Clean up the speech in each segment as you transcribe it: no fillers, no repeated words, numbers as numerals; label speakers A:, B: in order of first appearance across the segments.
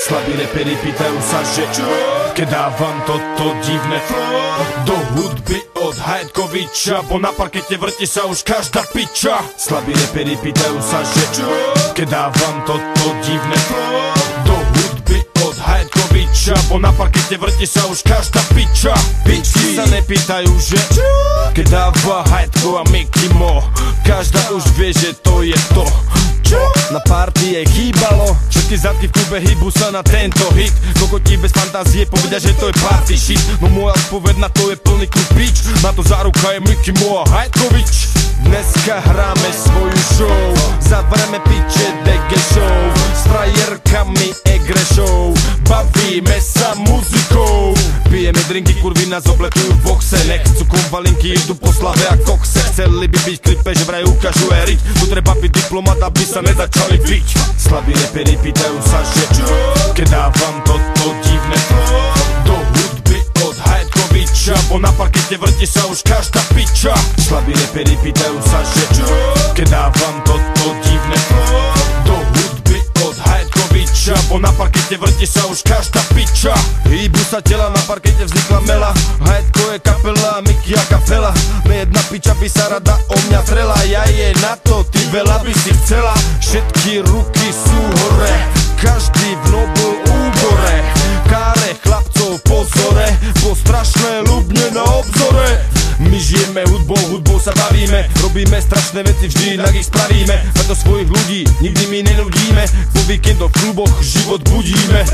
A: Slabí reperi pýtajú sa, že čo? Keď dávam toto divné flow do hudby od Hajdkoviča, bo na parkete vrti sa už každá piča. Slabí reperi pýtajú sa, že čo? Keď dávam toto divné flow do hudby od Hajdkoviča, bo na parkete vrti sa už každá piča. Pičky sa nepýtajú, že čo? Keď dáva Hajdko a Mickey Mo, každá už vie, že to je to. Čo? Na party jej chýbalo, všetky zadky v klube hýbu sa na tento hit. Kokoti bez fantázie povedia, že to je party shit. No moja odpoveď na to je plný klub pič. Na to záruka je Mickey Mo a Hajdkovič. Dneska hráme svoju show, zavreme piče DG show, s frajerkami Egre show, bavíme sa muzikou. Pijeme drinky, kurvy nás obletujú v boxe, nechcú konvalinky, idú po slave a kokse. Chceli by byť v klipe, že vraj ukážu eriť, tu treba byť diplomat, aby sa nezačali piť. Slabí reperi pýtajú sa, že čo? Keď dávam toto divné flow do hudby od Hajdkoviča, bo na parkete vrti sa už každá piča. Slabí reperi pýtajú sa, že čo? Keď dávam toto divné flow do hudby od Hajdkoviča, bo na parkete vrti sa už každá piča. Hýbu sa tela, na parkete vznikla mela, Hajdko je kapela, Mickey a kapela. Nejedna piča by sa rada o mňa trela, ja je na to, ty veľa by si chcela. Všetky ruky sú hore, každý v nobl úbore, káre chlapcov pozore, bo strašné ľubne na obzore. My žijeme hudbou, hudbou sa bavíme, robíme strašné veci, vždy inak ich spravíme. Preto svojich ľudí nikdy my nenudíme, po víkendoch v kluboch život budíme.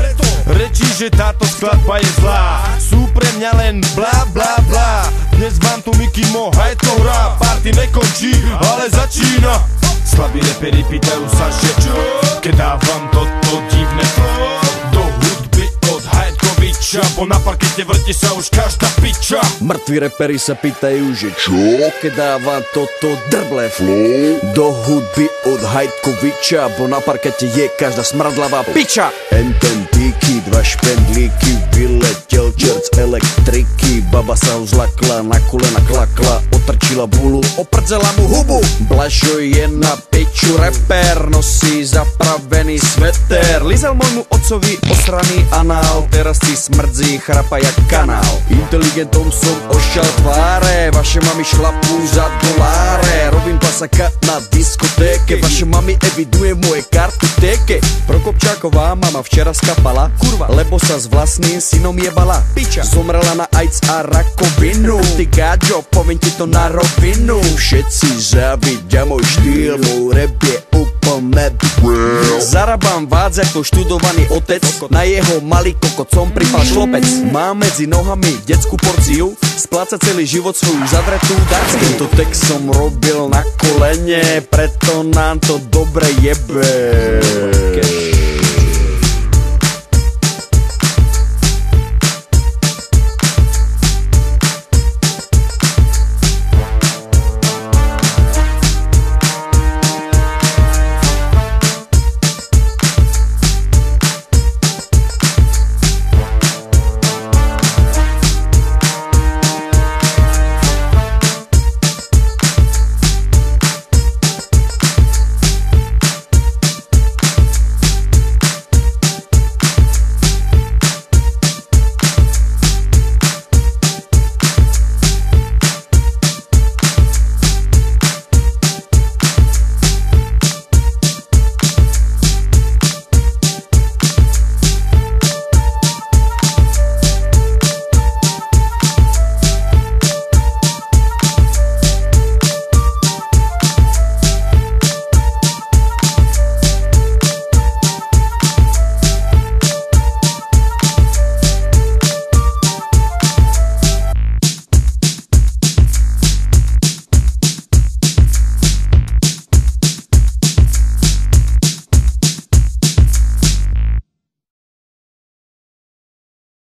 A: Rečí, že táto skladba je zlá, sú pre mňa len blá blá blá. Dnes vám tu Mickey Mo Hajdko hrá, party nekončí, ale začína. Slabí reperi pýtajú sa, že čo? Keď dávam toto divné flow do hudby od Hajdkoviča, bo na parkete vrti sa už každá piča.
B: Mŕtvi reperi sa pýtajú, že čo? Keď dávam toto drblé flow do hudby od Hajdkoviča, bo na parkete je každá smradlavá piča. Ten tíky, dva špendlíky, vyletel čert z elektriky, baba sa uzlakla, na kolena klakla, otrčila bulu, oprdzela mu hubu. Blažo je na piču reper, nosí zapravený sveter, lízal môjmu otcovi osraný anál, teraz si smrdzí, chrapa jak kanál. Inteligentom som ošal tváre, vaše mami šlapú za doláre, robím pasaka na diskotéke, vaše mami eviduje moje kartotéke. Prokopčáková mama včera skapala, kurva, lebo sa s vlastným synom jebala. Piča zomrela na AIDS a rakovinu, ty gáďo, poviem ti to na rovinu. Všetci závidia môj štýl, môj rap je úplne real. Zarabám vác ako študovaný otec, na jeho malý kokot som pripal šlopec. Mám medzi nohami detskú porciu, spláca celý život svoju zadretú dacku. Tento text som robil na kolene, preto nám to dobre jebe.